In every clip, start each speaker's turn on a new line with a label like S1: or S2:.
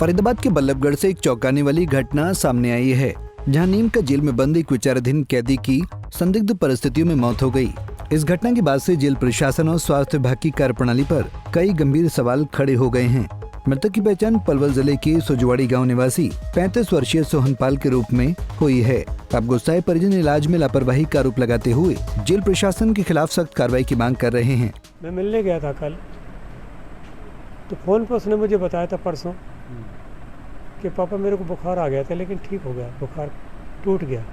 S1: फरीदाबाद के बल्लभगढ़ से एक चौंकाने वाली घटना सामने आई है, जहां नीम का जेल में बंद एक विचाराधीन कैदी की संदिग्ध परिस्थितियों में मौत हो गई। इस घटना के बाद से जेल प्रशासन और स्वास्थ्य विभाग की कार्यप्रणाली पर कई गंभीर सवाल खड़े हो गए हैं। मृतक की पहचान पलवल जिले के सुजवाड़ी गांव निवासी 35 वर्षीय सोहनपाल के रूप में हुई है। अब गुस्साए परिजन इलाज में लापरवाही का आरोप लगाते हुए जेल प्रशासन के खिलाफ सख्त कार्रवाई की मांग कर रहे हैं।
S2: मैं मिलने गया था कल, तो फोन पर उसने मुझे बताया था परसों कि पापा मेरे को बुखार आ गया था, लेकिन ठीक हो गया, बुखार टूट गया।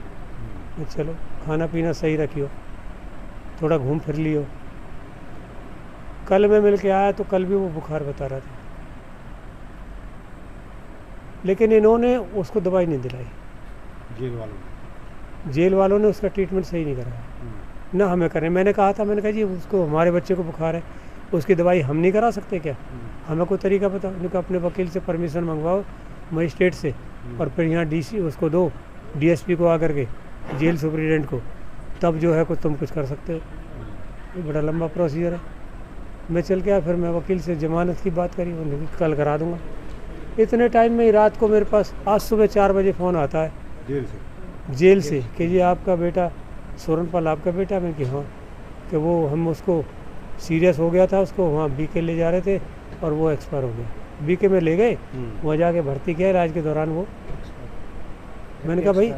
S2: चलो खाना पीना सही रखियो, थोड़ा घूम फिर लियो। कल मैं मिल के आया तो कल भी वो बुखार बता रहा था, लेकिन इन्होंने उसको दवाई नहीं दिलाई। जेल वालों ने उसका ट्रीटमेंट सही नहीं कराया, ना हमें करें। मैंने कहा था, मैंने कहा जी उसको, हमारे बच्चे को बुखार है, उसकी दवाई हम नहीं करा सकते क्या? हमें कोई तरीका बताओ। उनका अपने वकील से परमिशन मंगवाओ, मजिस्ट्रेट से, और फिर यहाँ डीसी उसको दो, डीएसपी को आकर के, जेल सुपरिटेंडेंट को, तब जो है कुछ तुम कुछ कर सकते हो। ये बड़ा लंबा प्रोसीजर है। मैं चल के आया, फिर मैं वकील से जमानत की बात करी, उन्होंने कल करा दूंगा। इतने टाइम में ही रात को मेरे पास आज सुबह 4 बजे फ़ोन आता है जेल से कि जी आपका बेटा सोहनपाल आपका बेटा। मैं कि हाँ, कि वो हम उसको सीरियस हो गया था, उसको वहाँ बीके ले जा रहे थे और वो एक्सपायर हो गया। बीके में ले गए, वहाँ जाके भर्ती किया, इलाज के दौरान वो। मैंने कहा भाई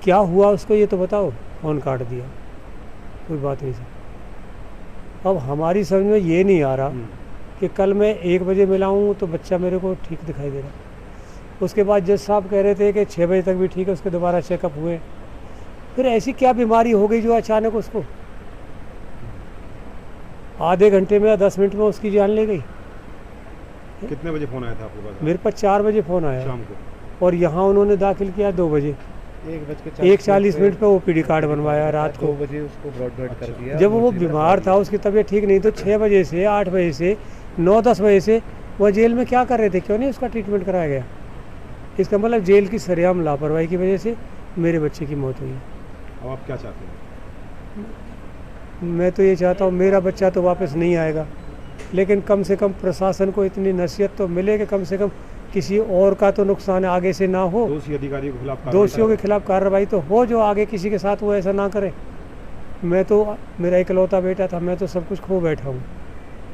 S2: क्या हुआ उसको ये तो बताओ। फ़ोन काट दिया, कोई बात नहीं सर। अब हमारी समझ में ये नहीं आ रहा कि कल मैं 1 बजे मिला हूँ तो बच्चा मेरे को ठीक दिखाई दे रहा। उसके बाद जज साहब कह रहे थे कि 6 बजे तक भी ठीक है, उसके दोबारा चेकअप हुए। फिर ऐसी क्या बीमारी हो गई जो अचानक उसको आधे घंटे में या 10 मिनट में उसकी जान ले गई?
S3: कितने बजे फ़ोन आया था आपके पास?
S2: मेरे पास 4 बजे फ़ोन आया
S3: शाम को,
S2: और यहाँ उन्होंने दाखिल किया 2 बजे। 1:40 पे ओपीडी कार्ड बनवाया। रात को
S4: 2 बजे उसको ब्रॉडबेड कर दिया।
S2: जब वो बीमार था, उसकी तबीयत ठीक नहीं, तो 6 बजे से 8 बजे से 9-10 बजे से वह जेल में क्या कर रहे थे? क्यों नहीं उसका ट्रीटमेंट कराया गया? इसका मतलब जेल की सरेआम लापरवाही की वजह से मेरे बच्चे की मौत हुई है।
S3: अब आप क्या चाहते हैं?
S2: मैं तो ये चाहता हूँ, मेरा बच्चा तो वापस नहीं आएगा, लेकिन कम से कम प्रशासन को इतनी नसीहत तो मिले कि कम से कम किसी और का तो नुकसान आगे से ना हो।
S3: दोषी अधिकारियों के खिलाफ,
S2: दोषियों के खिलाफ कार्रवाई तो हो, जो आगे किसी के साथ वो ऐसा ना करे। मैं तो, मेरा इकलौता बेटा था, मैं तो सब कुछ खो बैठा हूँ,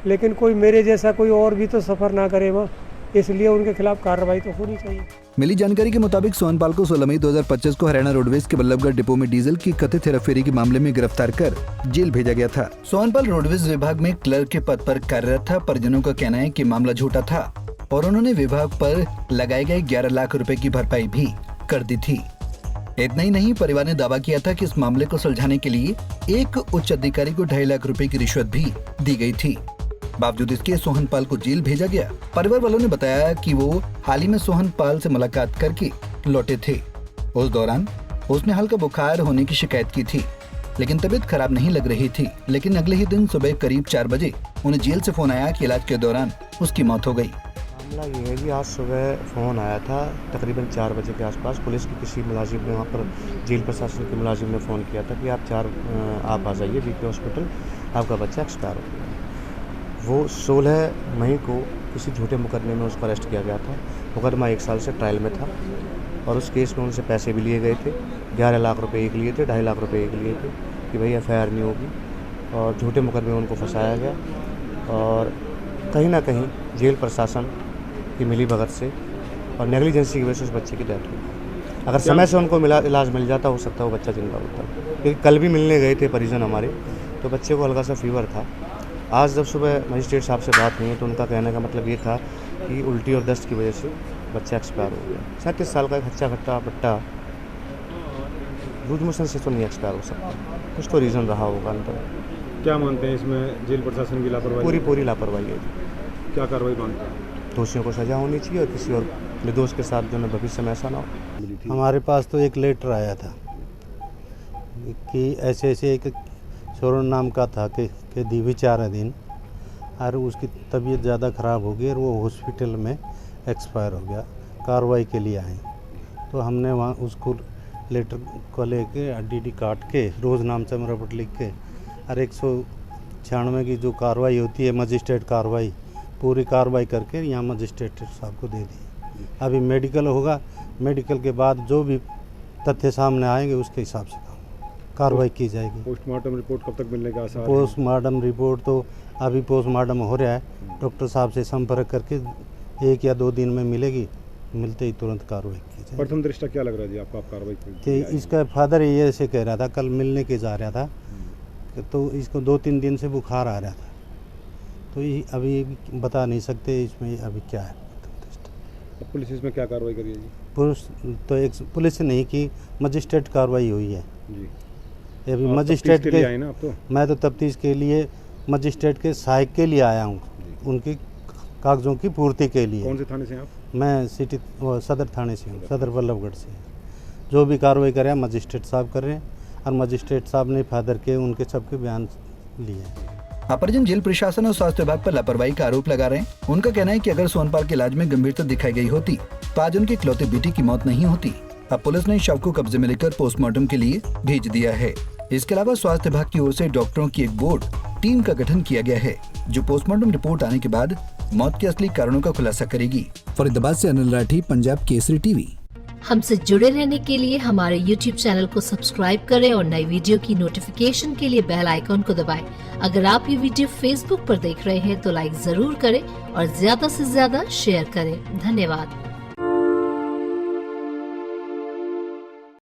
S2: लेकिन कोई मेरे जैसा कोई और भी तो सफ़र ना करे वहाँ, इसलिए उनके खिलाफ कार्रवाई तो होनी चाहिए।
S1: मिली जानकारी के मुताबिक सोहनपाल को 16 मई 2025 को हरियाणा रोडवेज के बल्लभगढ़ डिपो में डीजल की कथित हेराफेरी के मामले में गिरफ्तार कर जेल भेजा गया था। सोहनपाल रोडवेज विभाग में क्लर्क के पद पर कार्यरत था। परिजनों का कहना है कि मामला झूठा था और उन्होंने विभाग पर लगाए गए 11 लाख रुपए की भरपाई भी कर दी थी। इतना ही नहीं, परिवार ने दावा किया था कि इस मामले को सुलझाने के लिए एक उच्च अधिकारी को 2.5 लाख रुपए की रिश्वत भी दी गई थी। बावजूद इसके सोहनपाल को जेल भेजा गया। परिवार वालों ने बताया कि वो हाल ही में सोहनपाल से मुलाकात करके लौटे थे। उस दौरान उसने हल्का बुखार होने की शिकायत की थी, लेकिन तबीयत खराब नहीं लग रही थी। लेकिन अगले ही दिन सुबह करीब 4 बजे उन्हें जेल से फोन आया कि इलाज के दौरान उसकी मौत हो गई।
S4: मामला ये है कि आज सुबह फ़ोन आया था तकरीबन 4 बजे के आसपास। पुलिस की किसी मुलाजिम ने, वहाँ पर जेल प्रशासन के मुलाजिम ने फ़ोन किया था कि आप आ जाइए बीके हॉस्पिटल, आपका बच्चा एक्सपायर हो गया। वो 16 मई को किसी झूठे मुकदमे में उसको अरेस्ट किया गया था। मुकदमा 1 साल से ट्रायल में था और उस केस में उनसे पैसे भी लिए गए थे। 11 लाख रुपए एक लिए थे, 2.5 लाख रुपए एक लिए थे कि भाई FIR नहीं होगी, और झूठे मुकदमे में उनको फंसाया गया। और कहीं ना कहीं जेल प्रशासन की मिलीभगत से और नेग्लिजेंसी की वजह से उस बच्चे की डेथ हुई। अगर समय से उनको इलाज मिल जाता, हो सकता है वो बच्चा जिंदा होता। क्योंकि कल भी मिलने गए थे परिजन हमारे, तो बच्चे को हल्का सा फीवर था। आज जब सुबह मजिस्ट्रेट साहब से बात हुई तो उनका कहने का मतलब ये था कि उल्टी और दस्त की वजह से बच्चा एक्सपायर हो गया। 37 साल का एक हच्चा खट्टा बट्टा लूज मोशन से तो नहीं एक्सपायर हो सकता, कुछ तो रीज़न रहा होगा अंदर।
S3: क्या मानते हैं इसमें जेल प्रशासन की लापरवाही?
S4: पूरी लापरवाही है।
S3: क्या कार्रवाई मानते हैं?
S4: दोषियों को सजा होनी चाहिए और किसी और निर्दोष के साथ जो है भविष्य में ऐसा ना हो।
S5: हमारे पास तो एक लेटर आया था कि ऐसे एक सोरन नाम का था कि विचाराधीन, और उसकी तबीयत ज़्यादा ख़राब हो गई और वो हॉस्पिटल में एक्सपायर हो गया। कार्रवाई के लिए आए तो हमने वहाँ उसको लेटर को लेके DD काट के रोज़ नाम से रिपोर्ट लिख के और 196 की जो कार्रवाई होती है मजिस्ट्रेट कार्रवाई, पूरी कार्रवाई करके यहाँ मजिस्ट्रेट साहब को दे दी। अभी मेडिकल होगा, मेडिकल के बाद जो भी तथ्य सामने आएंगे उसके हिसाब से कार्रवाई की जाएगी।
S3: पोस्टमार्टम रिपोर्ट कब तक मिलने का आसार है?
S5: पोस्टमार्टम रिपोर्ट तो अभी पोस्टमार्टम हो रहा है, डॉक्टर साहब से संपर्क करके 1 या 2 दिन में मिलेगी, मिलते ही तुरंत कार्रवाई की जाएगी।
S3: प्रथम दृष्टया क्या लग रहा है जी आपको, आप कार्रवाई
S5: कि इसका फादर ये ऐसे कह रहा था, कल मिलने के जा रहा था, तो इसको 2-3 दिन से बुखार आ रहा था, तो ये अभी बता नहीं सकते इसमें अभी क्या है।
S3: अब पुलिस इसमें क्या कार्रवाई करिए जी?
S5: पुलिस नहीं की, मजिस्ट्रेट कार्रवाई हुई है
S3: जी
S5: ये अभी
S3: आप
S5: मजिस्ट्रेट
S3: तफ्तीश के लिए आए ना आप तो?
S5: मैं तो तफ्तीश के लिए मजिस्ट्रेट के सहायक के लिए आया हूँ, उनकी कागज़ों की पूर्ति के लिए।
S3: कौन से थाने से आप?
S5: मैं सदर थाने से हूँ, सदर बल्लभगढ़ से। जो भी कार्रवाई कर रहे हैं मजिस्ट्रेट साहब कर रहे हैं, और मजिस्ट्रेट साहब ने फादर के उनके सबके बयान लिए हैं।
S1: अपरजन जेल प्रशासन और स्वास्थ्य विभाग पर लापरवाही का आरोप लगा रहे हैं। उनका कहना है कि अगर सोनपाल के इलाज में गंभीरता दिखाई गई होती तो आज उनके इकलौते बेटी की मौत नहीं होती। अब पुलिस ने शव को कब्जे में लेकर पोस्टमार्टम के लिए भेज दिया है। इसके अलावा स्वास्थ्य विभाग की ओर से डॉक्टरों की एक बोर्ड टीम का गठन किया गया है, जो पोस्टमार्टम रिपोर्ट आने के बाद मौत के असली कारणों का खुलासा करेगी। फरीदाबाद से अनिल राठी, पंजाब केसरी टीवी।
S6: हमसे जुड़े रहने के लिए हमारे YouTube चैनल को सब्सक्राइब करें और नई वीडियो की नोटिफिकेशन के लिए बेल आइकॉन को दबाएं। अगर आप ये वीडियो Facebook पर देख रहे हैं तो लाइक जरूर करें और ज्यादा से ज्यादा शेयर करें। धन्यवाद।